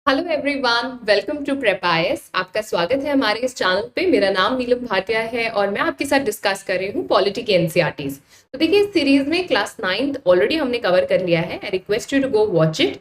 Hello everyone, welcome to Prepais. आपका स्वागत है हमारे इस चैनल पे। मेरा नाम नीलम भाटिया है और मैं आपके साथ डिस्कस कर रही हूँ पॉलिटी के एनसीईआरटीज। तो देखिए, इस सीरीज में क्लास 9th ऑलरेडी हमने कवर कर लिया है। I request you to go watch it.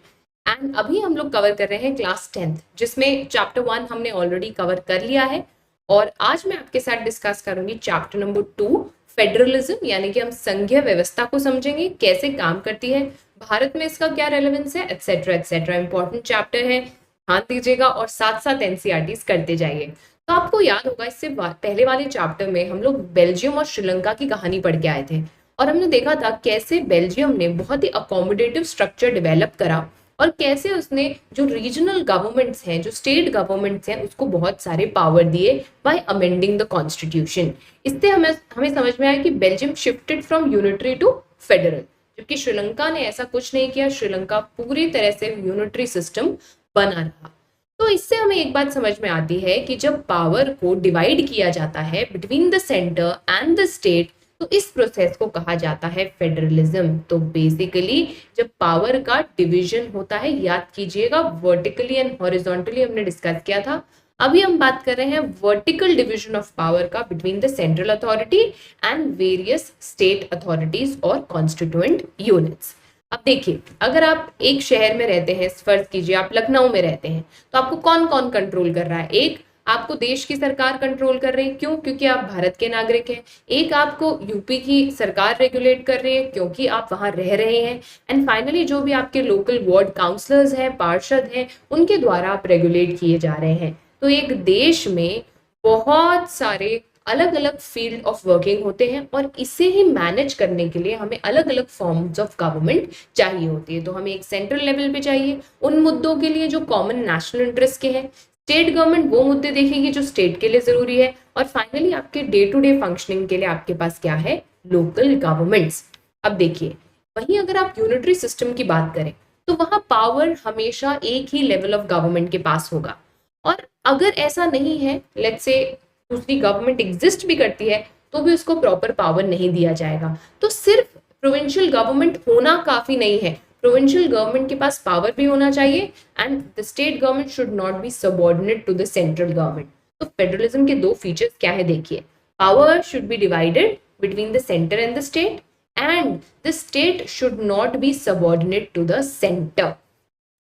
And अभी हम लोग कवर कर रहे हैं क्लास 10th, जिसमें चैप्टर 1 हमने ऑलरेडी कवर कर लिया है। और आज मैं आपके साथ डिस्कस करूंगी चैप्टर नंबर 2, फेडरलिज्म, यानी कि हम संघीय व्यवस्था को समझेंगे, कैसे काम करती है, भारत में इसका क्या रेलेवेंस है, एटसेट्रा एटसेट्रा। इंपॉर्टेंट चैप्टर है, ध्यान दीजिएगा और साथ साथ एनसीईआरटीज करते जाइए। तो आपको याद होगा, इससे पहले वाले चैप्टर में हम लोग बेल्जियम और श्रीलंका की कहानी पढ़ के आए थे और हमने देखा था कैसे बेल्जियम ने बहुत ही अकोमोडेटिव स्ट्रक्चर डेवलप करा और कैसे उसने जो रीजनल गवर्नमेंट्स हैं, जो स्टेट गवर्नमेंट्स हैं, उसको बहुत सारे पावर दिए बाय अमेंडिंग द कॉन्स्टिट्यूशन। इससे हमें हमें समझ में आया कि Belgium shifted from unitary to federal, जबकि श्रीलंका ने ऐसा कुछ नहीं किया। श्रीलंका पूरी तरह से यूनिटरी सिस्टम बना रहा। तो इससे हमें एक बात समझ में आती है कि जब पावर को डिवाइड किया जाता है between the centre and the state, तो इस प्रोसेस को कहा जाता है फेडरलिज्म। तो बेसिकली जब पावर का डिवीजन होता है, याद कीजिएगा, वर्टिकली एंड हॉरिजॉन्टली हमने डिस्कस किया था। अभी हम बात कर रहे हैं वर्टिकल डिवीजन ऑफ पावर का between the central authority and various state authorities और कॉन्स्टिट्यूएंट यूनिट्स। अब देखिए, अगर आप एक शहर में रहते हैं, फर्ज कीजिए आप लखनऊ में रहते हैं, तो आपको कौन कौन कंट्रोल कर रहा है? एक, आपको देश की सरकार कंट्रोल कर रही है, क्यों? क्योंकि आप भारत के नागरिक हैं। एक, आपको यूपी की सरकार रेगुलेट कर रही है, क्योंकि आप वहां रह रहे हैं। एंड फाइनली जो भी आपके लोकल वार्ड काउंसलर्स हैं, पार्षद हैं, उनके द्वारा आप रेगुलेट किए जा रहे हैं। तो एक देश में बहुत सारे अलग अलग फील्ड ऑफ वर्किंग होते हैं और इसे ही मैनेज करने के लिए हमें अलग अलग फॉर्म्स ऑफ गवर्नमेंट चाहिए होती है। तो हमें एक सेंट्रल लेवल पे चाहिए उन मुद्दों के लिए जो कॉमन नेशनल इंटरेस्ट के हैं। स्टेट गवर्नमेंट वो मुद्दे देखेगी जो स्टेट के लिए जरूरी है। और फाइनली आपके डे टू डे फंक्शनिंग के लिए आपके पास क्या है? Local governments. अब देखिए, वहीं अगर आप यूनिटरी सिस्टम की बात करें तो वहां पावर हमेशा एक ही लेवल ऑफ गवर्नमेंट के पास होगा। और अगर ऐसा नहीं है, लेट्स से दूसरी गवर्नमेंट एग्जिस्ट भी करती है, तो भी उसको प्रॉपर पावर नहीं दिया जाएगा। तो सिर्फ प्रोविंशियल गवर्नमेंट होना काफी नहीं है, प्रोविंशियल गवर्नमेंट के पास पावर भी होना चाहिए and the state government should not be subordinate to the central government. तो फेडरलिज्म के दो फीचर्स क्या है देखिए, power should be divided between the centre and the state and the state should not be subordinate to the centre.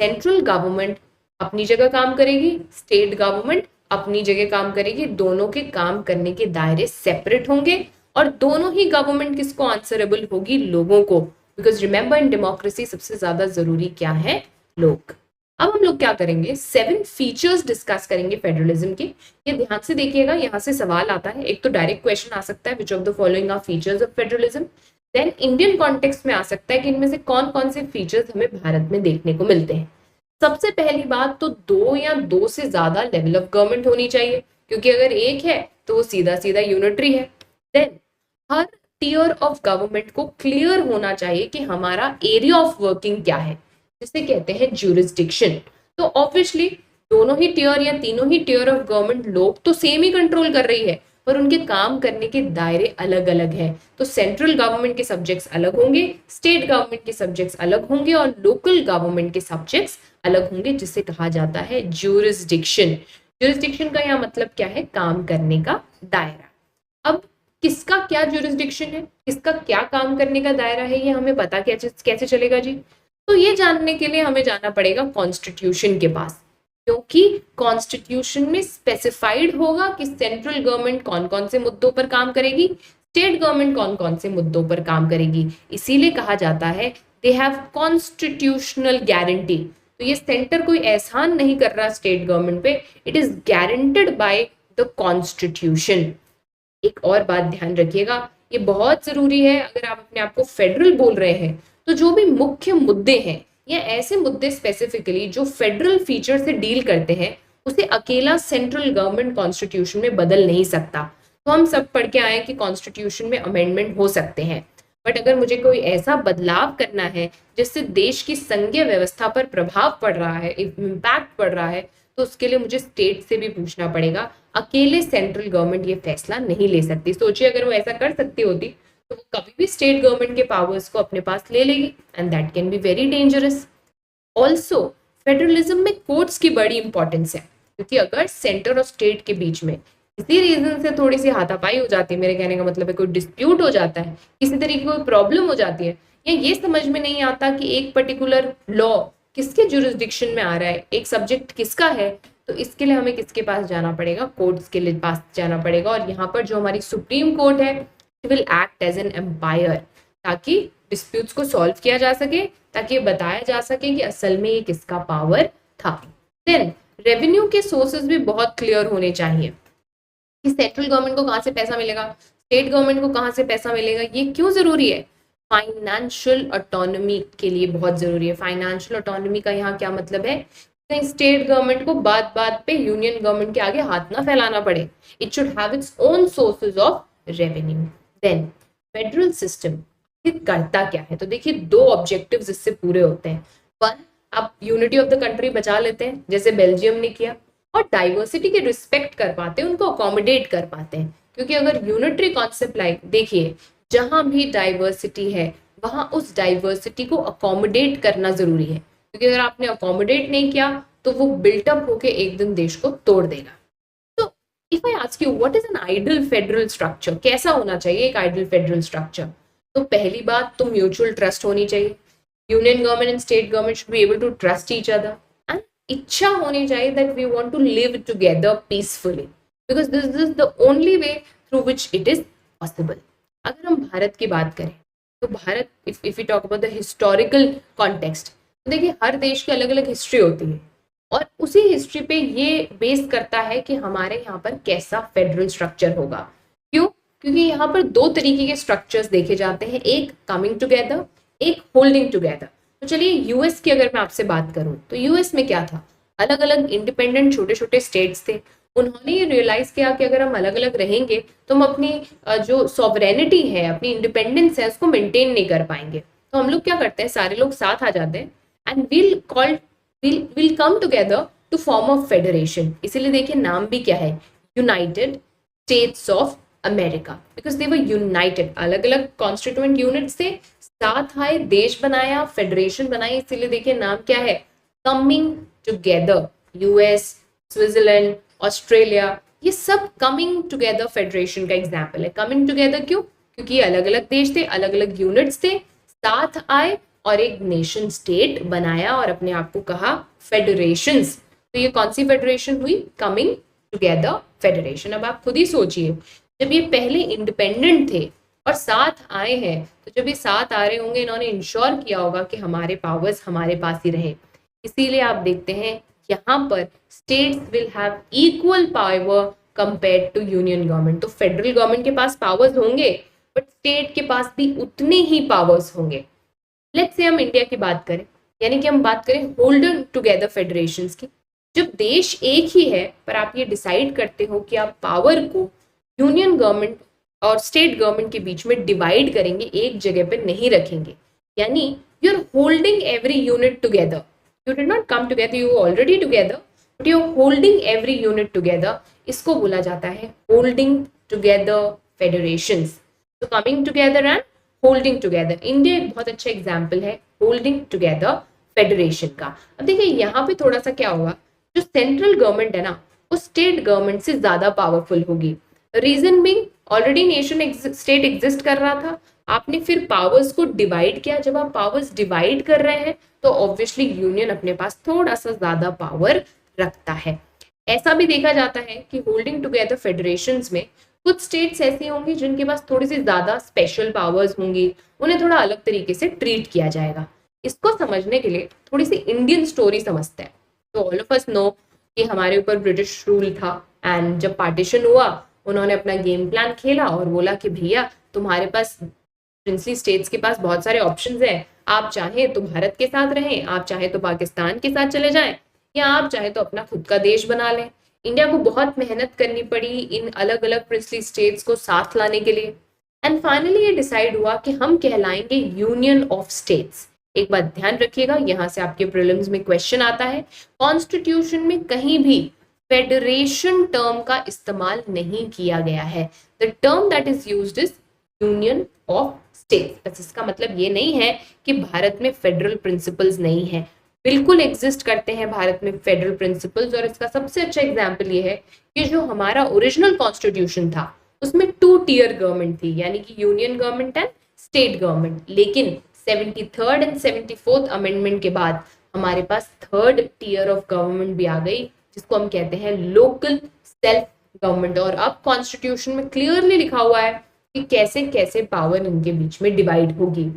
Central government अपनी जगह काम करेगी, स्टेट गवर्नमेंट अपनी जगह काम करेगी। दोनों के काम करने के दायरे सेपरेट होंगे और दोनों ही गवर्नमेंट किसको आंसरेबल होगी? लोगों को। बिकॉज रिमेंबर, इन डेमोक्रेसी सबसे ज्यादा जरूरी क्या है? लोग। अब हम लोग क्या करेंगे? 7 फीचर्स डिस्कस करेंगे फेडरलिज्म के। ये ध्यान से देखिएगा, यहाँ से सवाल आता है। एक तो डायरेक्ट क्वेश्चन आ सकता है, which of the following are features of federalism. Then Indian context में आ सकता है कि इनमें से कौन कौन से फीचर्स हमें भारत में देखने को मिलते हैं। सबसे पहली बात तो 2 या 2 से ज्यादा लेवल ऑफ गवर्नमेंट होनी चाहिए, क्योंकि अगर एक है तो वो सीधा सीधा यूनिटरी है। देन हर टियर ऑफ गवर्नमेंट को क्लियर होना चाहिए कि हमारा एरिया ऑफ वर्किंग क्या है, जिसे कहते हैं ज्यूरिसडिक्शन। तो ऑब्वियसली दोनों ही टियर या तीनों ही टियर ऑफ गवर्नमेंट लोग तो सेम ही कंट्रोल कर रही है, पर उनके काम करने के दायरे अलग अलग हैं। तो सेंट्रल गवर्नमेंट के सब्जेक्ट्स अलग होंगे, स्टेट गवर्नमेंट के सब्जेक्ट्स अलग होंगे और लोकल गवर्नमेंट के सब्जेक्ट्स अलग होंगे, जिसे कहा जाता है ज्यूरिसडिक्शन। ज्यूरिसडिक्शन का यहाँ मतलब क्या है? काम करने का दायरा। अब किसका क्या ज्यूरिसडिक्शन है, किसका क्या काम करने का दायरा है, ये हमें पता कैसे चलेगा जी? तो ये जानने के लिए हमें जाना पड़ेगा कॉन्स्टिट्यूशन के पास, क्योंकि कॉन्स्टिट्यूशन में स्पेसिफाइड होगा कि सेंट्रल गवर्नमेंट कौन कौन से मुद्दों पर काम करेगी, स्टेट गवर्नमेंट कौन कौन से मुद्दों पर काम करेगी। इसीलिए कहा जाता है दे हैव कॉन्स्टिट्यूशनल गारंटी। तो ये सेंटर कोई एहसान नहीं कर रहा स्टेट गवर्नमेंट पे, it is guaranteed by the constitution. एक और बात ध्यान रखिएगा, ये बहुत जरूरी है। अगर आप अपने आप को फेडरल बोल रहे हैं तो जो भी मुख्य मुद्दे हैं या ऐसे मुद्दे स्पेसिफिकली जो फेडरल फीचर से डील करते हैं, उसे अकेला सेंट्रल गवर्नमेंट कॉन्स्टिट्यूशन में बदल नहीं सकता। तो हम सब पढ़ के आए कि कॉन्स्टिट्यूशन में अमेंडमेंट हो सकते हैं, बट अगर मुझे कोई ऐसा बदलाव करना है जिससे देश की संघीय व्यवस्था पर प्रभाव पड़ रहा है, इम्पैक्ट पड़ रहा है, तो उसके लिए मुझे स्टेट से भी पूछना पड़ेगा। अकेले सेंट्रल गवर्नमेंट ये फैसला नहीं ले सकती। सोचिए, अगर वो ऐसा कर सकती होती तो वो कभी भी स्टेट गवर्नमेंट के पावर्स को अपने पास ले लेगी, and that can be very dangerous. Also federalism में कोर्ट्स की बड़ी इंपॉर्टेंस है, क्योंकि अगर सेंटर और स्टेट के बीच में किसी रीजन से थोड़ी सी हाथापाई हो जाती है, मेरे कहने का मतलब है कोई डिस्प्यूट हो जाता है, किसी तरीके की कोई प्रॉब्लम हो जाती है, या ये समझ में नहीं आता कि एक पर्टिकुलर लॉ किसके जुरिस्डिक्शन में आ रहा है, एक सब्जेक्ट किसका है, तो इसके लिए हमें किसके पास जाना पड़ेगा, कोर्ट्स के लिए पास जाना पड़ेगा। और यहाँ पर जो हमारी सुप्रीम कोर्ट है, it will act as an umpire, ताकि डिस्प्यूट्स को सॉल्व किया जा सके, ताकि ये बताया जा सके कि असल में ये किसका पावर था। देन रेवेन्यू के सोर्सेज भी बहुत क्लियर होने चाहिए कि सेंट्रल गवर्नमेंट को कहाँ से पैसा मिलेगा, स्टेट गवर्नमेंट को कहाँ से पैसा मिलेगा। ये क्यों जरूरी है? फाइनेंशियल ऑटोनॉमी के लिए बहुत जरूरी है। फाइनेंशियल ऑटोनॉमी का यहाँ क्या मतलब है? कहीं स्टेट गवर्नमेंट को बात बात पे यूनियन गवर्नमेंट के आगे हाथ ना फैलाना पड़े। It should have its own sources of revenue. Then federal system करता क्या है? तो देखिए, दो ऑब्जेक्टिव्स इससे पूरे होते हैं। वन, आप यूनिटी ऑफ द कंट्री बचा लेते हैं, जैसे बेल्जियम ने किया, और डाइवर्सिटी के रिस्पेक्ट कर पाते हैं, उनको अकोमोडेट कर पाते हैं। क्योंकि अगर यूनिटरी कॉन्सेप्ट लाइक, देखिए जहां भी डाइवर्सिटी है वहां उस डाइवर्सिटी को अकोमोडेट करना जरूरी है, क्योंकि अगर आपने अकोमोडेट नहीं किया तो वो बिल्टअप होके एक दिन देश को तोड़ देगा। तो if I ask you what is an ideal federal structure, कैसा होना चाहिए एक आइडियल फेडरल स्ट्रक्चर? तो पहली बात तो म्यूचुअल ट्रस्ट होनी चाहिए। Union government and state government should be able to trust each other, and इच्छा होनी चाहिए that we want to live together peacefully, because this is the only way through which it is possible. अगर हम भारत की बात करें तो Bharat, if you talk about the historical context, तो देखिए हर देश की अलग अलग हिस्ट्री होती है, और उसी हिस्ट्री पे ये बेस करता है कि हमारे यहाँ पर कैसा फेडरल स्ट्रक्चर होगा। क्यों? क्योंकि यहाँ पर दो तरीके के स्ट्रक्चर्स देखे जाते हैं, एक कमिंग टुगेदर, एक होल्डिंग टुगेदर। तो चलिए यूएस की अगर मैं आपसे बात करूं तो यूएस में क्या था? अलग अलग इंडिपेंडेंट छोटे छोटे स्टेट्स थे। उन्होंने ये रियलाइज किया कि अगर हम अलग अलग रहेंगे तो हम अपनी जो सॉवरेनिटी है, अपनी इंडिपेंडेंस है, उसको मेंटेन नहीं कर पाएंगे। तो हम लोग क्या करते हैं, सारे लोग साथ आ जाते हैं and will come together to form of federation. इसीलिए देखिए नाम भी क्या है, United States of America, because they were united. अलग अलग कॉन्स्टिट्यूएंट यूनिट्स थे, साथ आए, देश बनाया, फेडरेशन बनाई, इसीलिए देखिए नाम क्या है, coming together. US, Switzerland, Australia, ये सब कमिंग टुगेदर फेडरेशन का एग्जाम्पल है। कमिंग टुगेदर क्यों? क्योंकि ये अलग अलग देश थे, अलग अलग यूनिट्स थे, साथ आए और एक नेशन स्टेट बनाया और अपने आप को कहा फेडरेशंस। तो ये कौन सी फेडरेशन हुई? Coming together federation. अब आप खुद ही सोचिए, जब ये पहले इंडिपेंडेंट थे और साथ आए हैं, तो जब ये साथ आ रहे होंगे, इन्होंने इंश्योर किया होगा कि हमारे पावर्स हमारे पास ही रहे। इसीलिए आप देखते हैं यहाँ पर states will have equal power compared to union government. तो फेडरल गवर्नमेंट के पास पावर्स होंगे, बट स्टेट के पास भी उतने ही पावर्स होंगे। लेट्स से हम इंडिया की बात करें, यानी कि हम बात करें होल्डर टुगेदर फेडरेशंस की। जब देश एक ही है पर आप ये डिसाइड करते हो कि आप पावर को यूनियन गवर्नमेंट और स्टेट गवर्नमेंट के बीच में डिवाइड करेंगे, एक जगह पे नहीं रखेंगे, यानी you are holding every unit together. You did not come together, you already together, but you are holding every unit together. इसको बोला जाता है होल्डिंग टुगेदर फेडरेशंस। तो coming together and holding together, India एक बहुत अच्छा एग्जाम्पल है holding together federation का। अब देखिए यहाँ पे थोड़ा सा क्या होगा, जो सेंट्रल गवर्नमेंट है ना, वो स्टेट गवर्नमेंट से ज्यादा पावरफुल होगी। Reason being, already nation state exist कर रहा था, आपने फिर पावर्स को डिवाइड किया। जब आप पावर्स डिवाइड कर रहे हैं तो ऑब्वियसली यूनियन अपने पास थोड़ा सा ज्यादा पावर रखता है। ऐसा भी देखा जाता है कि होल्डिंग टुगेदर फेडरेशंस में कुछ स्टेट्स ऐसी होंगी जिनके पास थोड़ी सी ज्यादा स्पेशल पावर्स होंगी, उन्हें थोड़ा अलग तरीके से ट्रीट किया जाएगा। इसको समझने के लिए थोड़ी सी इंडियन स्टोरी समझते हैं। तो ऑल ऑफ अस नो कि हमारे ऊपर ब्रिटिश रूल था, एंड जब पार्टीशन हुआ उन्होंने अपना गेम प्लान खेला और बोला कि भैया तुम्हारे पास प्रिंसली स्टेट्स के पास बहुत सारे ऑप्शंस हैं, आप चाहें तो भारत के साथ रहें, आप चाहें तो पाकिस्तान के साथ चले जाएं, या आप चाहें तो अपना खुद का देश बना लें। इंडिया को बहुत मेहनत करनी पड़ी इन अलग अलग प्रिंसली स्टेट्स को साथ लाने के लिए, एंड फाइनली ये डिसाइड हुआ कि हम कहलाएंगे यूनियन ऑफ स्टेट्स। एक बात ध्यान रखिएगा, यहाँ से आपके प्रीलिम्स में क्वेश्चन आता है, कॉन्स्टिट्यूशन में कहीं भी फेडरेशन टर्म का इस्तेमाल नहीं किया गया है। The term that is used is union of states. बस इसका मतलब ये नहीं है कि भारत में फेडरल प्रिंसिपल्स नहीं है। बिल्कुल एग्जिस्ट करते हैं भारत में फेडरल प्रिंसिपल्स, और इसका सबसे अच्छा एग्जाम्पल ये है कि जो हमारा ओरिजिनल कॉन्स्टिट्यूशन था उसमें 2 टियर गवर्नमेंट थी, यानी कि union government and state government. लेकिन 73rd एंड 74th अमेंडमेंट के बाद हमारे पास 3rd टियर ऑफ गवर्नमेंट भी आ गई, जिसको हम कहते हैं लोकल सेल्फ गवर्नमेंट। और अब कॉन्स्टिट्यूशन में क्लियरली लिखा हुआ है कि कैसे कैसे पावर इनके बीच में डिवाइड होगी।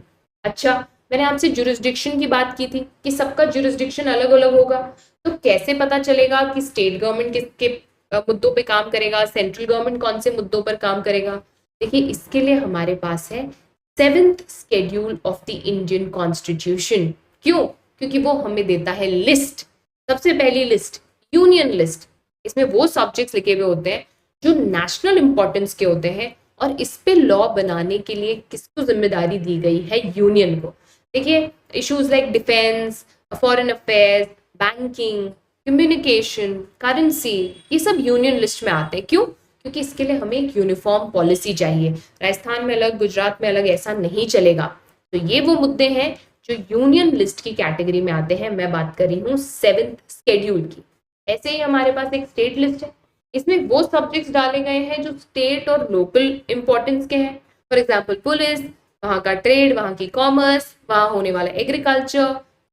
अच्छा, मैंने आपसे जुरिस्डिक्शन की बात की थी कि सबका जुरिस्डिक्शन अलग अलग होगा, तो कैसे पता चलेगा कि स्टेट गवर्नमेंट किसके मुद्दों पे काम करेगा, सेंट्रल गवर्नमेंट कौन से मुद्दों पर काम करेगा। देखिए, इसके लिए हमारे पास है 7th schedule of the Indian constitution. क्यों? क्योंकि वो हमें देता है लिस्ट, सबसे पहली लिस्ट यूनियन लिस्ट। इसमें वो सब्जेक्ट्स लिखे हुए होते हैं जो नेशनल इंपॉर्टेंस के होते हैं, और इस पे लॉ बनाने के लिए किसको जिम्मेदारी दी गई है? यूनियन को। देखिए, issues like defence, foreign affairs, banking, communication, currency, ये सब यूनियन लिस्ट में आते हैं। क्यों? क्योंकि इसके लिए हमें एक यूनिफॉर्म पॉलिसी चाहिए। राजस्थान में अलग, गुजरात में अलग, ऐसा नहीं चलेगा। तो ये वो मुद्दे हैं जो यूनियन लिस्ट की कैटेगरी में आते हैं। मैं बात कर रही हूँ 7th शेड्यूल की। ऐसे ही हमारे पास एक स्टेट लिस्ट है, इसमें वो सब्जेक्ट्स डाले गए हैं जो स्टेट और लोकल इंपॉर्टेंस के हैं। फॉर एग्जाम्पल पुलिस, वहाँ का ट्रेड, वहाँ की कॉमर्स, वहाँ होने वाला एग्रीकल्चर,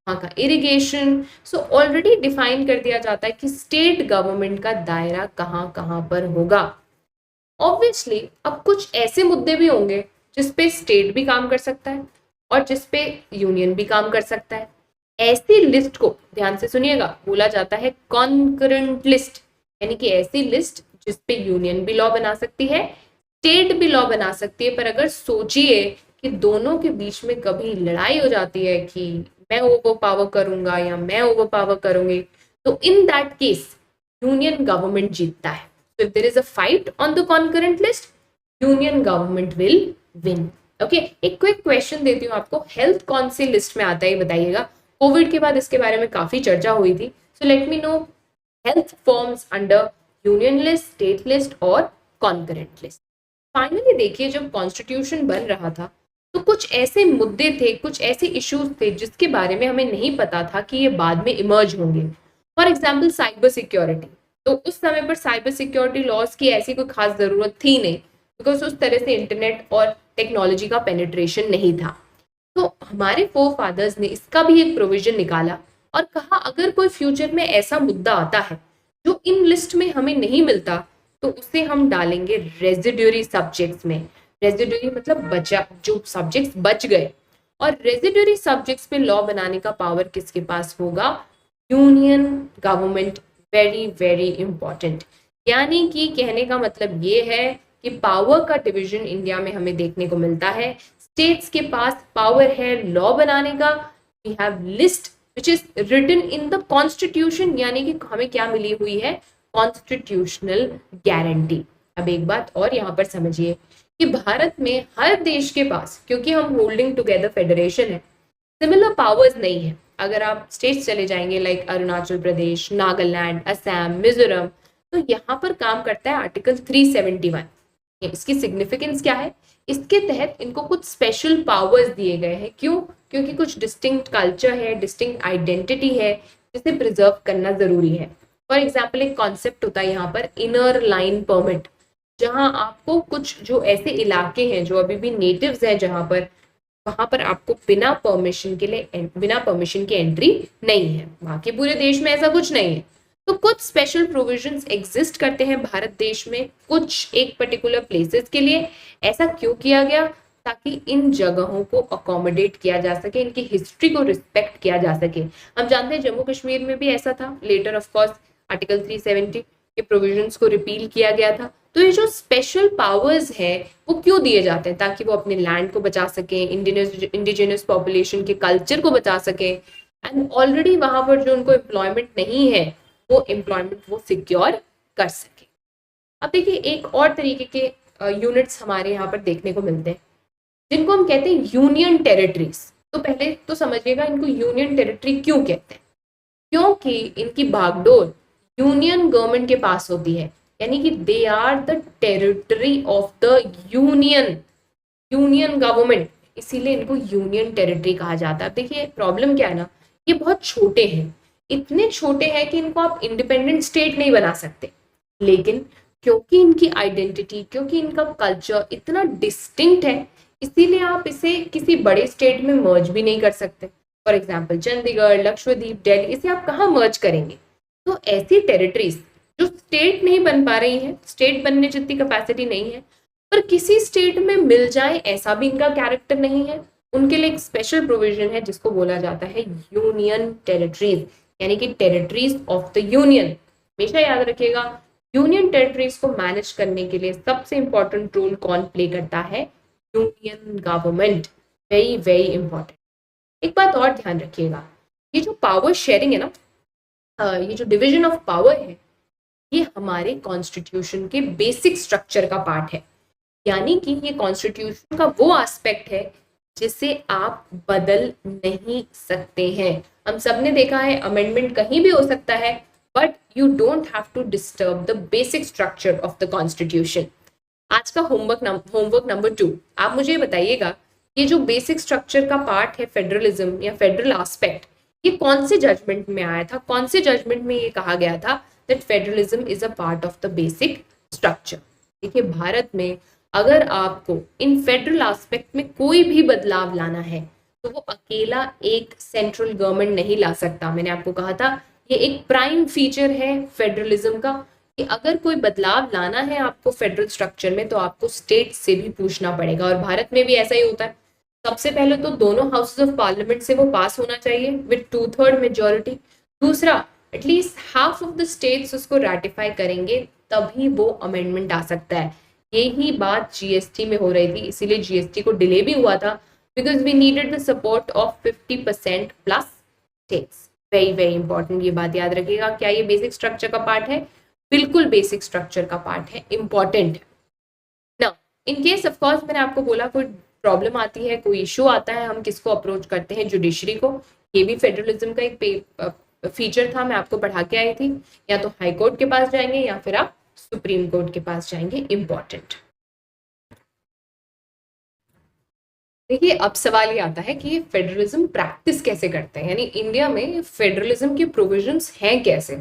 वहाँ का इरिगेशन। सो ऑलरेडी डिफाइन कर दिया जाता है कि स्टेट गवर्नमेंट का दायरा कहाँ कहाँ पर होगा। ऑब्वियसली अब कुछ ऐसे मुद्दे भी होंगे जिसपे स्टेट भी काम कर सकता है और जिसपे यूनियन भी काम कर सकता है। ऐसी लिस्ट को ध्यान से सुनिएगा, बोला जाता है कॉन्करेंट लिस्ट, यानी कि ऐसी लिस्ट जिसपे यूनियन भी लॉ बना सकती है, स्टेट भी लॉ बना सकती है। पर अगर सोचिए कि दोनों के बीच में कभी लड़ाई हो जाती है कि मैं ओवर पावर करूंगा या मैं ओवर पावर करूंगी, तो in that case union government जीतता है। So if there is a fight on the concurrent list, union government will win. Okay, एक क्विक क्वेश्चन देती हूँ आपको, हेल्थ कौन सी लिस्ट में आता है ये बताइएगा। कोविड के बाद इसके बारे में काफी चर्चा हुई थी। So let me know, health forms under union list, state list और कॉन्करेंट लिस्ट। फाइनली देखिए, जब कॉन्स्टिट्यूशन बन रहा था तो कुछ ऐसे मुद्दे थे, कुछ ऐसे इश्यूज थे जिसके बारे में हमें नहीं पता था कि ये बाद में इमर्ज होंगे। For example cyber security. तो उस समय पर साइबर सिक्योरिटी लॉज की ऐसी कोई खास जरूरत थी नहीं, बिकॉज उस तरह से इंटरनेट और टेक्नोलॉजी का पेनिट्रेशन नहीं था। तो हमारे फोर फादर्स ने इसका भी एक प्रोविजन निकाला और कहा अगर कोई फ्यूचर में ऐसा मुद्दा आता है जो इन लिस्ट में हमें नहीं मिलता, तो उसे हम डालेंगे रेजिड्यूरी सब्जेक्ट्स में। रेजिड्यूरी मतलब बचा, जो सब्जेक्ट्स बच गए। और रेजिड्यूरी सब्जेक्ट्स पे लॉ बनाने का पावर किसके पास होगा? Union government. Very very important. यानी कि कहने का मतलब ये है कि पावर का डिवीजन इंडिया में हमें देखने को मिलता है। स्टेट्स के पास पावर है लॉ बनाने का। We have list which is written in the constitution, यानी कि हमें क्या मिली हुई है? Constitutional guarantee. अब एक बात और यहाँ पर समझिए कि भारत में हर देश के पास, क्योंकि हम होल्डिंग टुगेदर फेडरेशन है, सिमिलर पावर्स नहीं है। अगर आप स्टेट्स चले जाएंगे लाइक अरुणाचल प्रदेश, नागालैंड, असम, मिजोरम, तो यहाँ पर काम करता है आर्टिकल 371। इसकी सिग्निफिकेंस क्या है? इसके तहत इनको कुछ स्पेशल पावर्स दिए गए हैं। क्यों? क्योंकि कुछ डिस्टिंक्ट कल्चर है, डिस्टिंक्ट आइडेंटिटी है, जिसे प्रिजर्व करना जरूरी है। फॉर एग्जाम्पल एक कॉन्सेप्ट होता है यहाँ पर इनर लाइन परमिट, जहाँ आपको कुछ जो ऐसे इलाके हैं जो अभी भी नेटिव्स हैं, जहाँ पर वहां पर आपको बिना परमिशन की एंट्री नहीं है। बाकी पूरे देश में ऐसा कुछ नहीं है। तो कुछ स्पेशल प्रोविजंस एग्जिस्ट करते हैं भारत देश में कुछ एक पर्टिकुलर प्लेसेस के लिए। ऐसा क्यों किया गया? ताकि इन जगहों को अकोमोडेट किया जा सके, इनकी हिस्ट्री को रिस्पेक्ट किया जा सके। हम जानते हैं जम्मू कश्मीर में भी ऐसा था। लेटर ऑफ कोर्स आर्टिकल 370 के प्रोविजंस को रिपील किया गया था। तो ये जो स्पेशल पावर्स है वो क्यों दिए जाते हैं? ताकि वो अपने लैंड को बचा सके, इंडिजिनस पॉपुलेशन के कल्चर को बचा सके, एंड ऑलरेडी वहां पर जो उनको एम्प्लॉयमेंट नहीं है वो एम्प्लॉयमेंट वो सिक्योर कर सके। अब देखिए, एक और तरीके के यूनिट्स हमारे यहाँ पर देखने को मिलते हैं जिनको हम कहते हैं यूनियन टेरिटरीज। तो पहले तो समझिएगा इनको यूनियन टेरिटरी क्यों कहते हैं। क्योंकि इनकी बागडोर यूनियन गवर्नमेंट के पास होती है, यानी कि they are the territory of the union government, इसीलिए इनको यूनियन टेरिटरी कहा जाता है। देखिए प्रॉब्लम क्या है ना, ये बहुत छोटे हैं, इतने छोटे हैं कि इनको आप इंडिपेंडेंट स्टेट नहीं बना सकते, लेकिन क्योंकि इनकी आइडेंटिटी, क्योंकि इनका कल्चर इतना डिस्टिंक्ट है, इसीलिए आप इसे किसी बड़े स्टेट में मर्ज भी नहीं कर सकते। फॉर एग्जाम्पल चंडीगढ़, लक्षद्वीप, दिल्ली, इसे आप कहाँ मर्ज करेंगे? तो ऐसी टेरिटरीज जो स्टेट नहीं बन पा रही हैं, स्टेट बनने जितनी कैपेसिटी नहीं है, पर किसी स्टेट में मिल जाए ऐसा भी इनका कैरेक्टर नहीं है, उनके लिए एक स्पेशल प्रोविजन है जिसको बोला जाता है यूनियन टेरिटरीज, यानी कि टेरिटरीज ऑफ द यूनियन। हमेशा याद रखिएगा, यूनियन टेरिटरीज को मैनेज करने के लिए सबसे इंपॉर्टेंट रोल कौन प्ले करता है? Union government. Very very important. एक बात और ध्यान रखिएगा, ये जो पावर शेयरिंग है ना, ये जो डिवीजन ऑफ पावर है, ये हमारे कॉन्स्टिट्यूशन के बेसिक स्ट्रक्चर का पार्ट है। यानी कि ये कॉन्स्टिट्यूशन का वो एस्पेक्ट है जिसे आप बदल नहीं सकते हैं। हम सब ने देखा है अमेंडमेंट कहीं भी हो सकता है, but you don't have to disturb the basic structure of the constitution. आज का होमवर्क नंबर 2, आप मुझे बताइएगा ये जो बेसिक स्ट्रक्चर का पार्ट है फेडरलिज्म या फेडरल एस्पेक्ट, ये कौन से जजमेंट में आया था? कौन से जजमेंट में ये कहा गया था that federalism is a part of the basic structure? देखिए, भारत में अगर आपको इन फेडरल एस्पेक्ट में कोई भी बदलाव लाना है तो वो अकेला एक सेंट्रल गवर्नमेंट नहीं ला सकता। मैंने आपको कहा था ये एक प्राइम फीचर है फेडरलिज्म का कि अगर कोई बदलाव लाना है आपको फेडरल स्ट्रक्चर में तो आपको स्टेट से भी पूछना पड़ेगा, और भारत में भी ऐसा ही होता है। सबसे पहले तो दोनों हाउसेस ऑफ पार्लियामेंट से वो पास होना चाहिए विद 2/3 मेजोरिटी। दूसरा, at least half of the states उसको रैटिफाई करेंगे, तभी वो अमेंडमेंट आ सकता है। यही बात जीएसटी में हो रही थी, इसीलिए जीएसटी को डिले भी हुआ था, because we needed the support of 50% plus states. Very very important, ये बात याद रखिएगा। क्या ये बेसिक स्ट्रक्चर का पार्ट है? बिल्कुल बेसिक स्ट्रक्चर का पार्ट है, इंपॉर्टेंट है ना। इन केस ऑफ कोर्स मैंने आपको बोला कोई प्रॉब्लम आती है, कोई इशू आता है, हम किसको अप्रोच करते हैं? जुडिशरी को। ये भी फेडरलिज्म का एक फीचर था, मैं आपको पढ़ा के आई थी। या तो हाई कोर्ट के पास जाएंगे या फिर आप सुप्रीम कोर्ट के पास जाएंगे। इंपॉर्टेंट। देखिए, अब सवाल ये आता है कि ये फेडरलिज्म प्रैक्टिस कैसे करते हैं, यानी इंडिया में फेडरलिज्म के प्रोविजंस हैं कैसे।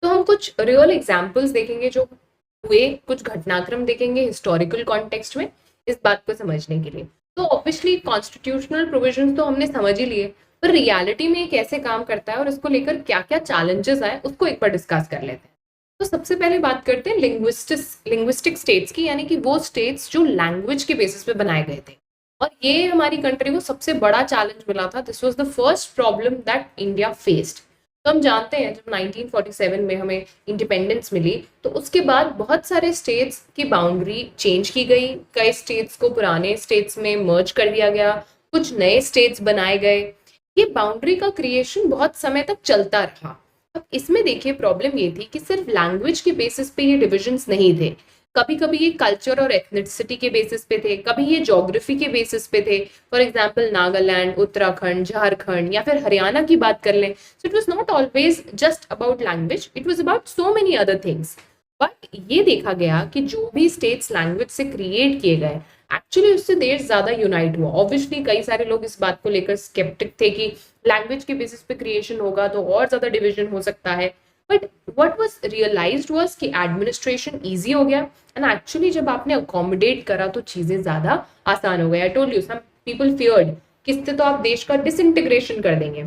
तो हम कुछ रियल एग्जांपल्स देखेंगे जो हुए, कुछ घटनाक्रम देखेंगे हिस्टोरिकल कॉन्टेक्स्ट में इस बात को समझने के लिए। तो ऑब्वियसली कॉन्स्टिट्यूशनल प्रोविजंस तो हमने समझ ही लिए, पर रियलिटी में ये कैसे काम करता है और इसको लेकर क्या क्या चैलेंजेस आए उसको एक बार डिस्कस कर लेते हैं। तो सबसे पहले बात करते हैं लिंग्विस्टिक स्टेट्स की, यानी कि वो स्टेट्स जो लैंग्वेज के बेसिस पे बनाए गए थे। और ये हमारी कंट्री को सबसे बड़ा चैलेंज मिला था। This was the first problem that India faced. तो हम जानते हैं जब 1947 में हमें इंडिपेंडेंस मिली तो उसके बाद बहुत सारे स्टेट्स की बाउंड्री चेंज की गई, कई स्टेट्स को पुराने स्टेट्स में मर्ज कर दिया गया, कुछ नए स्टेट्स बनाए गए। ये बाउंड्री का क्रिएशन बहुत समय तक चलता रहा। अब इसमें देखिए प्रॉब्लम ये थी कि सिर्फ लैंग्वेज के बेसिस पे ये डिविजन्स नहीं थे, कभी कभी ये कल्चर और एथनिसिटी के बेसिस पे थे, कभी ये ज्योग्राफी के बेसिस पे थे। फॉर एग्जांपल नागालैंड, उत्तराखंड, झारखंड या फिर हरियाणा की बात कर लें, सो it was not always just about language, it was about so many other things. But ये देखा गया कि जो भी स्टेट्स लैंग्वेज से क्रिएट किए गए, एक्चुअली उससे देश ज्यादा यूनाइट हुआ। ऑब्वियसली कई सारे लोग इस बात को लेकर स्केप्टिक थे कि लैंग्वेज के बेसिस पे क्रिएशन होगा तो और ज्यादा डिविजन हो सकता है। But what was realised was कि एडमिनिस्ट्रेशन इजी हो गया, एंड एक्चुअली जब आपने अकोमोडेट करा तो चीजें ज्यादा आसान हो गई। I told you some people feared किससे तो आप देश का डिसइंटीग्रेशन कर देंगे।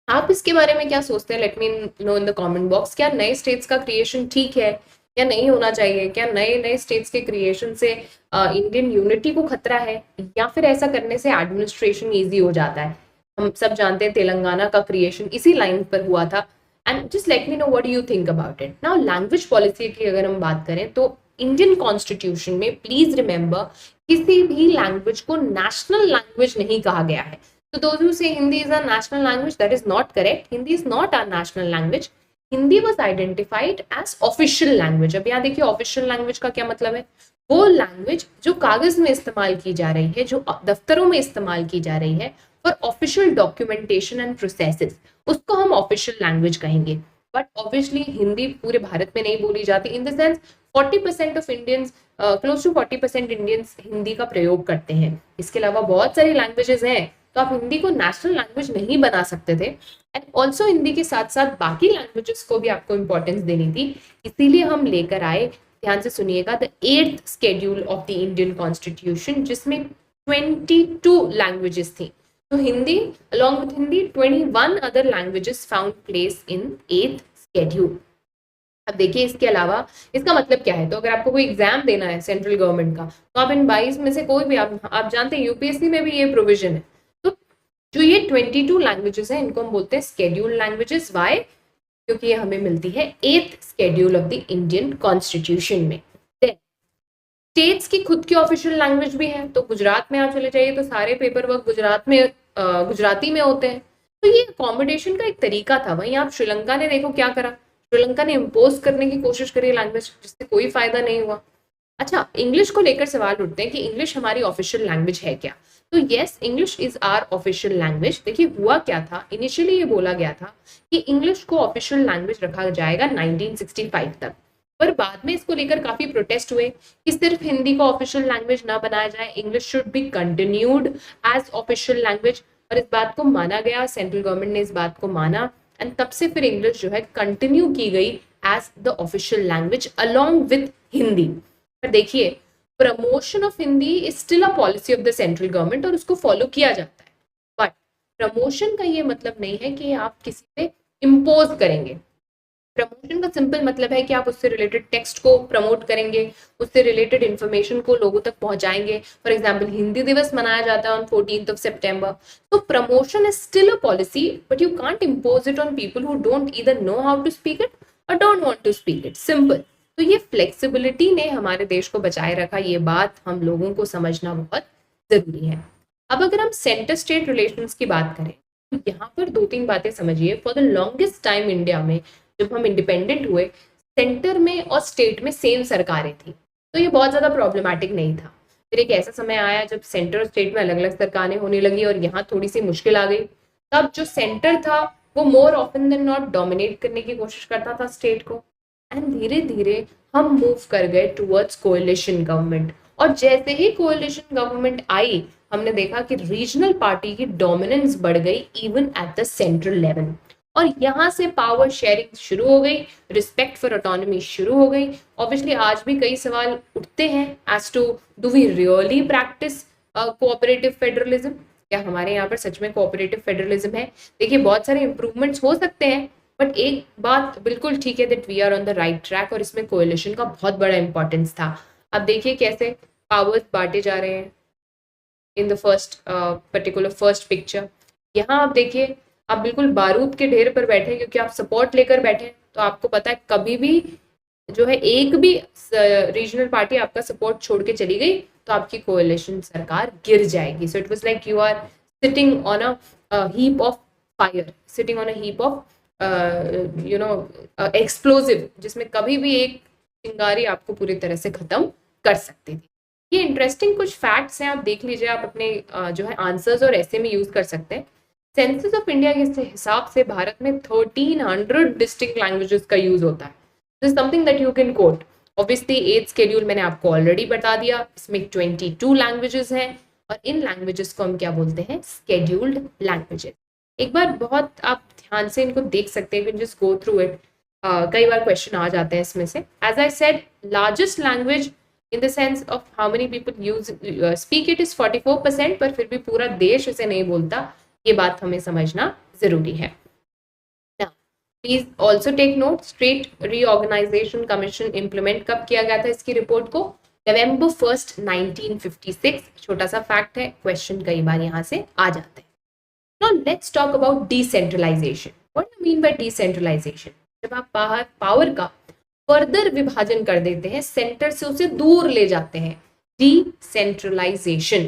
आप इसके बारे में क्या सोचते हैं? Let me know in the comment box. क्या नए स्टेट्स का क्रिएशन ठीक है या नहीं होना चाहिए? क्या नए नए स्टेट्स के क्रिएशन से इंडियन यूनिटी को खतरा है, या फिर ऐसा करने से एडमिनिस्ट्रेशन ईजी हो जाता है? हम सब जानते हैं तेलंगाना का क्रिएशन इसी लाइन पर हुआ था। And just let me know what you think about it. Now language policy की अगर हम बात करें तो इंडियन कॉन्स्टिट्यूशन में प्लीज रिमेंबर किसी भी लैंग्वेज को नेशनल लैंग्वेज नहीं कहा गया है। तो those who say Hindi is a national language, that is not correct. Hindi is not a national language. Hindi was identified as official language. अब यहाँ देखिए ऑफिशियल लैंग्वेज का क्या मतलब है? वो लैंग्वेज जो कागज में इस्तेमाल की जा रही है, जो दफ्तरों में इस्तेमाल की जा रही है for official documentation and processes, उसको हम ऑफिशियल लैंग्वेज कहेंगे। बट ऑब्वियसली हिंदी पूरे भारत में नहीं बोली जाती। In the sense 40% of Indians, close to 40% Indians Hindi का प्रयोग करते हैं। इसके अलावा बहुत सारी लैंग्वेजेस हैं, तो आप हिंदी को नेशनल लैंग्वेज नहीं बना सकते थे। एंड ऑल्सो हिंदी के साथ साथ बाकी लैंग्वेजेस को भी आपको इंपॉर्टेंस देनी थी, इसीलिए हम लेकर आए, ध्यान से सुनिएगा, the 8th schedule of the Indian constitution, जिसमें 22 लैंग्वेजेस थी। तो Hindi along with Hindi 21 other languages found place in 8th schedule। अब देखिए इसके अलावा इसका मतलब क्या है, तो अगर आपको कोई एग्जाम देना है सेंट्रल गवर्नमेंट का, तो आप इन 22 में से कोई भी, आप जानते हैं यूपीएससी में भी ये प्रोविजन है। तो जो ये 22 लैंग्वेजेस हैं इनको हम बोलते हैं स्केड्यूल लैंग्वेजेस। वाई? क्योंकि ये हमें मिलती है 8th schedule of the Indian constitution में। स्टेट्स की खुद की ऑफिशियल लैंग्वेज भी है, तो गुजरात में आप चले जाइए तो सारे पेपर वर्क गुजरात में गुजराती में होते हैं। तो ये अकोमोडेशन का एक तरीका था। वहीं आप श्रीलंका ने देखो क्या करा, श्रीलंका ने इम्पोज करने की कोशिश करी लैंग्वेज, जिससे कोई फायदा नहीं हुआ। अच्छा, इंग्लिश को लेकर सवाल उठते हैं कि इंग्लिश हमारी ऑफिशियल लैंग्वेज है क्या? तो yes, English is our official language. देखिए हुआ क्या था, इनिशियली ये बोला गया था कि इंग्लिश को ऑफिशियल लैंग्वेज रखा जाएगा 1965 तक, पर बाद में इसको लेकर काफी प्रोटेस्ट हुए कि सिर्फ हिंदी को ऑफिशियल लैंग्वेज ना बनाया जाए, English should be continued as official language. और इस बात को माना गया, सेंट्रल गवर्नमेंट ने इस बात को माना, एंड तब से फिर इंग्लिश जो है कंटिन्यू की गई as the official language along with Hindi. पर देखिए, promotion of Hindi is still a policy of the central government और उसको फॉलो किया जाता है। बट प्रमोशन का ये मतलब नहीं है कि आप किसी पे इम्पोज करेंगे। प्रमोशन का सिंपल मतलब है कि आप उससे रिलेटेड टेक्स्ट को प्रमोट करेंगे, उससे रिलेटेड इंफॉर्मेशन को लोगों तक पहुंचाएंगे। फॉर एग्जांपल, हिंदी दिवस मनाया जाता है ऑन 14th of September, तो promotion is still a policy, but you can't impose it on people who don't either know how to speak it और don't want to speak it. Simple. तो ये flexibility ने हमारे देश को बचाए रखा, ये बात हम लोगों को समझना बहुत जरूरी है। अब अगर हम सेंटर स्टेट रिलेशंस की बात करें, तो यहाँ पर 2-3 बातें समझिए। For the longest time India में, जब हम इंडिपेंडेंट हुए, सेंटर में और स्टेट में सेम सरकारें थी, तो ये बहुत ज़्यादा प्रॉब्लमैटिक नहीं था। फिर एक ऐसा समय आया जब सेंटर और स्टेट में अलग अलग सरकारें होने लगी और यहाँ थोड़ी सी मुश्किल आ गई। तब जो सेंटर था वो more often than not dominate करने की कोशिश करता था स्टेट को, एंड धीरे धीरे हम मूव कर गए टूवर्ड्स कोएलिशन गवर्नमेंट। और जैसे ही कोएलिशन गवर्नमेंट आई, हमने देखा कि रीजनल पार्टी की डोमिनेंस बढ़ गई even at the central level, और यहाँ से पावर शेयरिंग शुरू हो गई, रिस्पेक्ट फॉर ऑटोनॉमी शुरू हो गई। ऑब्वियसली आज भी कई सवाल उठते हैं as to do we really practise cooperative federalism, क्या हमारे यहाँ पर सच में कोऑपरेटिव फेडरलिज्म है? देखिए बहुत सारे इंप्रूवमेंट्स हो सकते हैं, बट एक बात बिल्कुल ठीक है that we are on the right track, और इसमें कोएलिशन का बहुत बड़ा इंपॉर्टेंस था। अब देखिए कैसे पावर्स बांटे जा रहे हैं in the first particular first picture. यहाँ आप देखिए, आप बिल्कुल बारूद के ढेर पर बैठे, क्योंकि आप सपोर्ट लेकर बैठे, तो आपको पता है कभी भी जो है एक भी रीजनल पार्टी आपका सपोर्ट छोड़ के चली गई तो आपकी कोएलिशन सरकार गिर जाएगी। So it was like you are sitting on a heap of fire, sitting on a heap of explosive, जिसमें कभी भी एक चिंगारी आपको पूरी तरह से खत्म कर सकती थी। ये इंटरेस्टिंग कुछ फैक्ट्स हैं, आप देख लीजिए, आप अपने जो है आंसर्स और ऐसे में यूज कर सकते हैं। सेंसस ऑफ इंडिया के हिसाब से भारत में 1300 डिस्टिंक्ट लैंग्वेजेस का यूज होता है। This something that you can coat. Obviously 8th schedule मैंने आपको ऑलरेडी बता दिया, इसमें 22 लैंग्वेजेस हैं, और इन लैंग्वेजेस को हम क्या बोलते हैं? Scheduled languages. एक बार बहुत आप ध्यान से इनको देख सकते हैं, जस्ट गो थ्रू इट। कई बार क्वेश्चन आ जाते हैं इसमें से। As I said, largest language in the sense of how many people use speak it is 44%, पर फिर भी पूरा देश इसे नहीं बोलता, ये बात हमें समझना जरूरी है। Please also take note, state reorganisation commission implement कब किया गया था? इसकी रिपोर्ट को November 1st 1956। छोटा सा फैक्ट है, क्वेश्चन कई बार यहाँ से आ जाते हैं। Now let's talk about decentralization. What do you mean by decentralization? जब आप पावर का फर्दर विभाजन कर देते हैं, सेंटर से उसे दूर ले जाते हैं, डिसेंट्रलाइजेशन।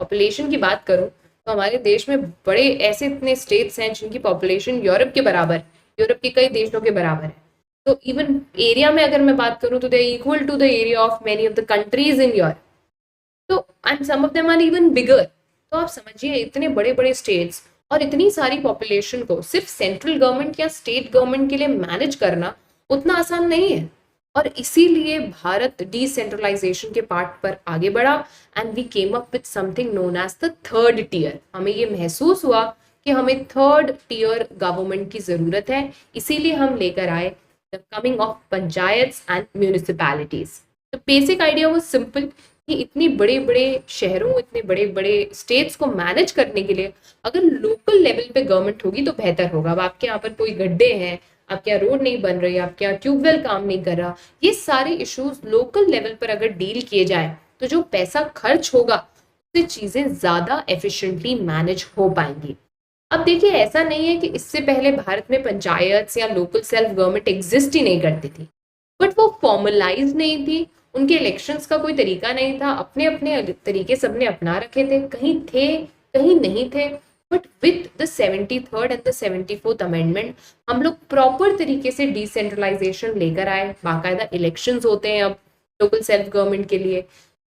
पॉपुलेशन की बात करूं तो हमारे देश में बड़े ऐसे इतने स्टेट्स हैं जिनकी पॉपुलेशन यूरोप के बराबर, यूरोप के कई देशों के बराबर है। तो इवन एरिया में अगर मैं बात करूं तो they equal to the area of many of the countries in Europe, तो and some of them are even bigger. तो आप समझिए, इतने बड़े बड़े स्टेट्स और इतनी सारी पॉपुलेशन को सिर्फ सेंट्रल गवर्नमेंट या स्टेट गवर्नमेंट के लिए मैनेज करना उतना आसान नहीं है, और इसीलिए भारत डिसेंट्रलाइजेशन के पार्ट पर आगे बढ़ा, and we came up with something known as the third tier. हमें ये महसूस हुआ कि हमें थर्ड टियर गवर्नमेंट की जरूरत है, इसीलिए हम लेकर आए the coming of panchayats and municipalities. तो बेसिक आइडिया वो सिंपल कि इतनी बड़े बड़े शहरों, इतने बड़े बड़े स्टेट्स को मैनेज करने के लिए अगर लोकल लेवल पे गवर्नमेंट होगी तो बेहतर होगा। अब आपके यहाँ पर कोई गड्ढे हैं, आपके यहाँ रोड नहीं बन रही, आपके यहाँ ट्यूबवेल काम नहीं कर रहा, ये सारे इश्यूज लोकल लेवल पर अगर डील किए जाए तो जो पैसा खर्च होगा उससे चीजें ज्यादा एफिशिएंटली मैनेज हो पाएंगी। अब देखिए, ऐसा नहीं है कि इससे पहले भारत में पंचायत या लोकल सेल्फ गवर्नमेंट एग्जिस्ट ही नहीं करती थी, बट वो फॉर्मलाइज नहीं थी, उनके इलेक्शंस का कोई तरीका नहीं था, अपने अपने तरीके सबने अपना रखे थे, कहीं थे कहीं नहीं थे। But with the 73rd and the 74th amendment हम लोग प्रॉपर तरीके से डिसेंट्रलाइजेशन लेकर आए, बाकायदा इलेक्शंस होते हैं अब लोकल सेल्फ गवर्नमेंट के लिए।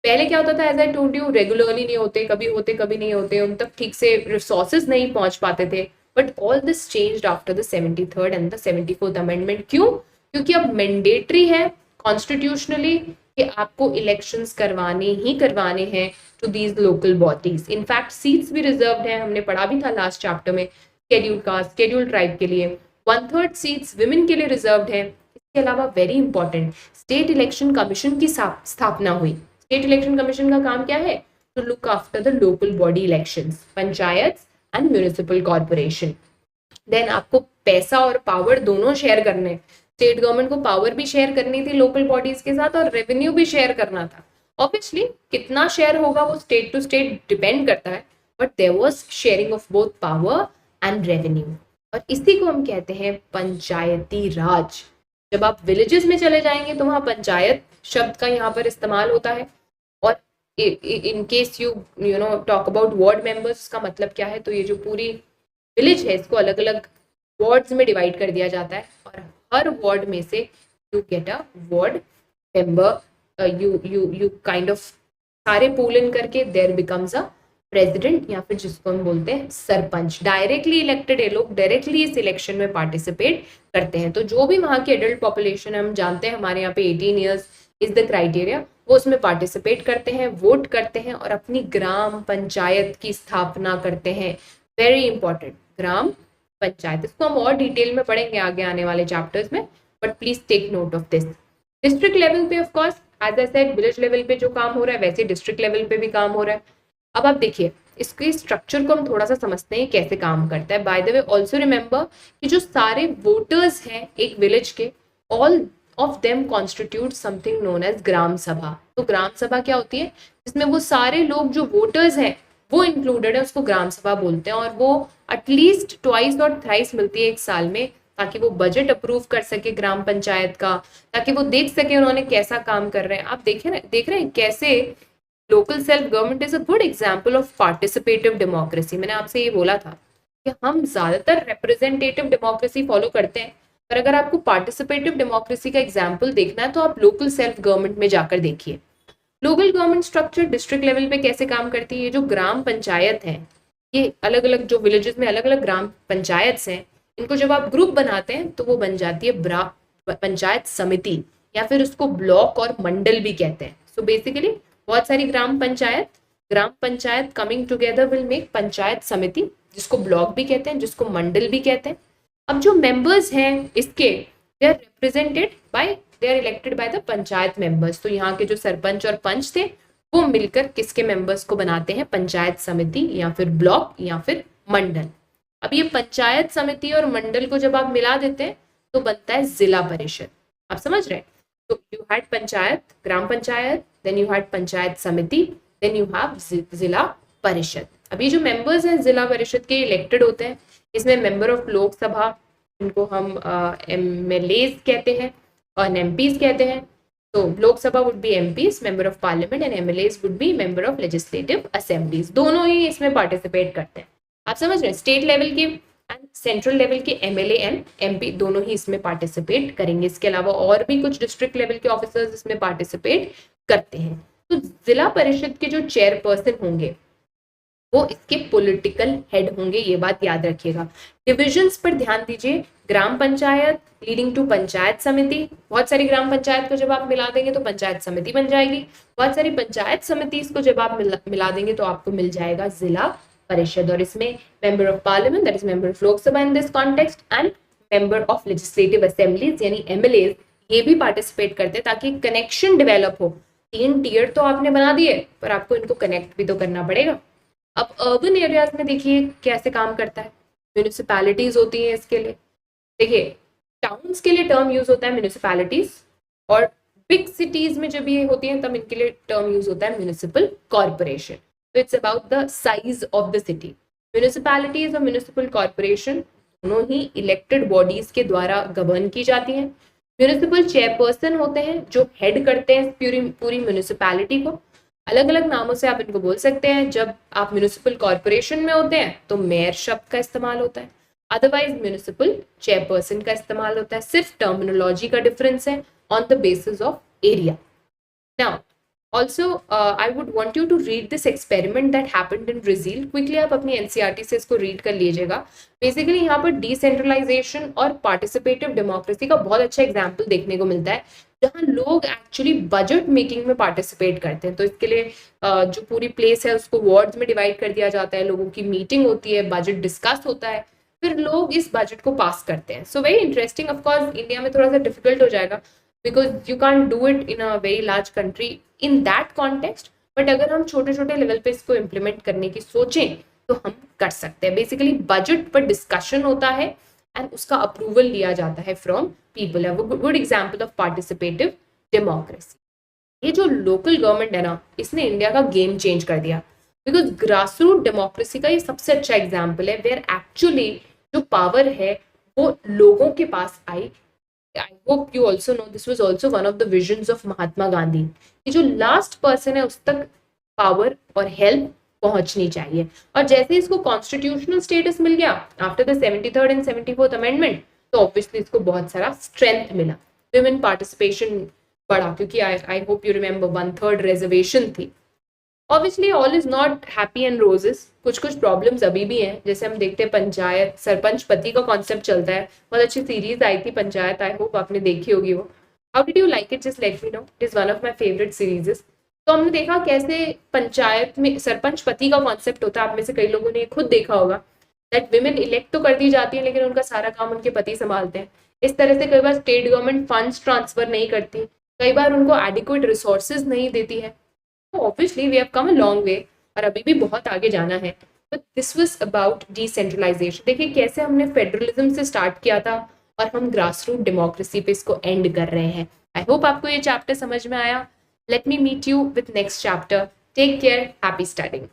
पहले क्या होता था, as I told you, regularly नहीं होते, कभी नहीं होते, उन तक ठीक से रिसोर्सेज नहीं पहुंच पाते थे। But all this changed after the 73rd and the 74th amendment. क्यों? क्योंकि अब मैंडेटरी है कॉन्स्टिट्यूशनली कि आपको इलेक्शंस करवाने ही करवाने हैं to these local bodies. In fact seats भी रिजर्व्ड हैं, हमने पढ़ा भी था लास्ट चैप्टर में, शेड्यूल्ड कास्ट, शेड्यूल्ड ट्राइब के लिए 1/3 सीट्स विमेन के लिए रिजर्व्ड है। इसके अलावा very important, state election commission की स्थापना हुई। स्टेट इलेक्शन कमीशन का काम क्या है? To look after the local body elections, panchayat and municipal corporation. Then आपको पैसा और पावर दोनों शेयर करने, स्टेट गवर्नमेंट को पावर भी शेयर करनी थी लोकल बॉडीज के साथ और रेवेन्यू भी शेयर करना था। ऑब्वियसली कितना शेयर होगा वो स्टेट टू स्टेट डिपेंड करता है, but there was sharing of both power and revenue, और इसी को हम कहते हैं पंचायती राज। जब आप विलेजेस में चले जाएंगे तो वहां पंचायत शब्द का यहाँ पर इस्तेमाल होता है, और in case you know talk about ward members का मतलब क्या है, तो ये जो पूरी विलेज है इसको अलग अलग वार्ड्स में डिवाइड कर दिया जाता है, और हर वार्ड में से you get a ward member, you kind of सारे पोल इन करके देयर बिकम्स अ प्रेसिडेंट, या फिर जिसको हम बोलते हैं सरपंच। डायरेक्टली इलेक्टेड है, लोग डायरेक्टली इस इलेक्शन में पार्टिसिपेट करते हैं। तो जो भी वहाँ की एडल्ट पॉपुलेशन है, हम जानते हैं हमारे यहाँ पे 18 ईयर्स इज द क्राइटेरिया, वो उसमें पार्टिसिपेट करते हैं, वोट करते हैं और अपनी ग्राम पंचायत की स्थापना करते हैं। वेरी इंपॉर्टेंट, ग्राम पंचायत, इसको हम और डिटेल में पढ़ेंगे आगे आने वाले चैप्टर्स में, but please take note of this. District level पे of course as I said, village level पे जो काम हो रहा है वैसे डिस्ट्रिक्ट लेवल पे भी काम हो रहा है। अब आप देखिए इसके स्ट्रक्चर को हम थोड़ा सा समझते हैं कैसे काम करता है। By the way also remember कि जो सारे वोटर्स हैं एक विलेज के, all of them constitute something known as gram sabha. तो ग्राम सभा क्या होती है? जिसमें वो सारे लोग जो वोटर्स हैं वो इंक्लूडेड है, उसको ग्राम सभा बोलते हैं, और वो एटलीस्ट ट्वाइस और थ्राइस मिलती है एक साल में, ताकि वो बजट अप्रूव कर सके ग्राम पंचायत का, ताकि वो देख सके उन्होंने कैसा काम कर रहे हैं। आप देख रहे हैं कैसे local self government is a good example of participative democracy. मैंने आपसे ये बोला था कि हम ज्यादातर रिप्रेजेंटेटिव डेमोक्रेसी फॉलो करते हैं, पर अगर आपको पार्टिसिपेटिव डेमोक्रेसी का एग्जाम्पल देखना है तो आप लोकल सेल्फ गवर्नमेंट में जाकर देखिए। Local government structure district level पे कैसे काम करती है? ये जो ग्राम पंचायत है, ये अलग अलग जो विलेजेस में अलग अलग ग्राम पंचायत हैं, इनको जब आप ग्रुप बनाते हैं तो वो बन जाती है पंचायत समिति, या फिर उसको ब्लॉक और मंडल भी कहते हैं। सो बेसिकली बहुत सारी gram panchayat coming together will make panchayat samiti, जिसको ब्लॉक भी कहते हैं, जिसको मंडल भी कहते हैं। अब जो मेंबर्स हैं इसके, they are represented by, they are elected by the panchayat members. तो यहाँ के जो सरपंच और पंच थे वो मिलकर किसके मेंबर्स को बनाते हैं? पंचायत समिति या फिर ब्लॉक या फिर मंडल। अब ये पंचायत समिति और मंडल को जब आप मिला देते हैं तो बनता है जिला परिषद। आप समझ रहे हैं? तो you had panchayat, gram panchayat, then you had panchayat samiti, then you have जिला परिषद। अब ये जो मेंबर्स हैं जिला परिषद के इलेक्टेड होते हैं, इसमें मेंबर ऑफ लोकसभा, इनको हम MLAs कहते हैं और MPs कहते हैं। तो Lok Sabha would be MPs, member of parliament, and MLAs would be member of legislative assemblies. दोनों ही इसमें पार्टिसिपेट करते हैं। आप समझ रहे हैं? स्टेट लेवल के एंड सेंट्रल लेवल के MLA एंड MP दोनों ही इसमें पार्टिसिपेट करेंगे। इसके अलावा और भी कुछ डिस्ट्रिक्ट लेवल के ऑफिसर्स इसमें पार्टिसिपेट करते हैं। तो जिला परिषद के जो चेयरपर्सन होंगे वो इसके पॉलिटिकल हेड होंगे, ये बात याद रखिएगा। डिविजन्स पर ध्यान दीजिए। ग्राम पंचायत लीडिंग टू पंचायत समिति, बहुत सारी ग्राम पंचायत को जब आप मिला देंगे तो पंचायत समिति बन जाएगी। बहुत सारी पंचायत समिति को जब आप मिला देंगे तो आपको मिल जाएगा जिला परिषद, और इसमें member of parliament that is member of Lok Sabha in this context and member of legislative assemblies यानी एमएलए ये भी पार्टिसिपेट करते हैं ताकि कनेक्शन डेवलप हो। 3 टियर तो आपने बना दिए पर आपको इनको कनेक्ट भी तो करना पड़ेगा। अब अर्बन एरियाज में देखिए कैसे काम करता है, म्यूनिसिपैलिटीज होती हैं इसके लिए। देखिए टाउन्स के लिए टर्म यूज होता है म्यूनिसिपैलिटीज, और बिग सिटीज में जब ये होती है तब इनके लिए टर्म यूज होता है म्यूनिसिपल कॉर्पोरेशन। तो it's about the size of the city. Municipalities और म्यूनिसिपल कॉर्पोरेशन दोनों ही इलेक्टेड बॉडीज के द्वारा गवर्न की जाती हैं। म्यूनिसिपल चेयरपर्सन होते हैं जो हेड करते हैं पूरी म्यूनिसिपैलिटी को। अलग अलग नामों से आप इनको बोल सकते हैं। जब आप म्यूनिसिपल कॉर्पोरेशन में होते हैं तो मेयर शब्द का इस्तेमाल होता है, अदरवाइज म्यूनिसिपल चेयरपर्सन का इस्तेमाल होता है। सिर्फ टर्मिनोलॉजी का डिफरेंस है on the basis of area. Now also I would want you to read this experiment that happened in Brazil. Quickly आप अपनी एनसीईआरटी से इसको रीड कर लीजिएगा। बेसिकली यहाँ पर डिसेंट्रलाइजेशन और पार्टिसिपेटिव डेमोक्रेसी का बहुत अच्छा एग्जाम्पल देखने को मिलता है, जहाँ लोग एक्चुअली बजट मेकिंग में पार्टिसिपेट करते हैं। तो इसके लिए जो पूरी प्लेस है उसको वार्ड्स में डिवाइड कर दिया जाता है, लोगों की मीटिंग होती है, बजट डिस्कस होता है, फिर लोग इस बजट को पास करते हैं। So very interesting. Of course India में थोड़ा सा डिफिकल्ट हो जाएगा because you can do it in a very large country in that context, but अगर हम छोटे छोटे लेवल पे इसको इम्प्लीमेंट करने की सोचें तो हम कर सकते हैं। बेसिकली बजट पर डिस्कशन होता है एंड उसका अप्रूवल लिया जाता है फ्रॉम पीपल। है वो good example of participative democracy. ये जो लोकल गवर्नमेंट है ना, इसने इंडिया का गेम चेंज कर दिया बिकॉज ग्रास रूट डेमोक्रेसी का ये सबसे अच्छा एग्जाम्पल है वेयर एक्चुअली जो पावर है वो लोगों के पास आई। I hope you also know this was also one of the visions of Mahatma Gandhi कि जो लास्ट पर्सन है उस तक पावर और हेल्प पहुंचनी चाहिए। और जैसे इसको कॉन्स्टिट्यूशनल स्टेटस मिल गया after the 73rd and 74th amendment, तो ऑब्वियसली इसको बहुत सारा स्ट्रेंथ मिला। विमेन पार्टिसिपेशन बढ़ा क्योंकि I hope you remember 1/3 reservation थी। Obviously all is not happy and roses, कुछ कुछ प्रॉब्लम्स अभी भी हैं। जैसे हम देखते हैं पंचायत सरपंच पति का कॉन्सेप्ट चलता है। बहुत अच्छी सीरीज आई थी पंचायत, आई होप आपने देखी होगी वो। How did you like it? Just let me know, it is one of my favourite सीरीजेस। तो हमने देखा कैसे पंचायत में सरपंच पति का कॉन्सेप्ट होता है। आप में से कई लोगों ने खुद देखा होगा दैट विमेन इलेक्ट तो कर दी जाती है लेकिन उनका सारा काम उनके पति संभालते हैं। इस तरह से कई बार स्टेट गवर्नमेंट फंड्स ट्रांसफर नहीं करती, कई बार उनको एडिक्वेट रिसोर्सेज नहीं देती है। Obviously we have come a long way और अभी भी बहुत आगे जाना है। But this was about decentralization। देखिए कैसे हमने फेडरलिज्म से स्टार्ट किया था और हम ग्रास रूट डेमोक्रेसी पे इसको एंड कर रहे हैं। आई होप आपको ये चैप्टर समझ में आया। Let me meet you with next chapter. Take care, happy studying.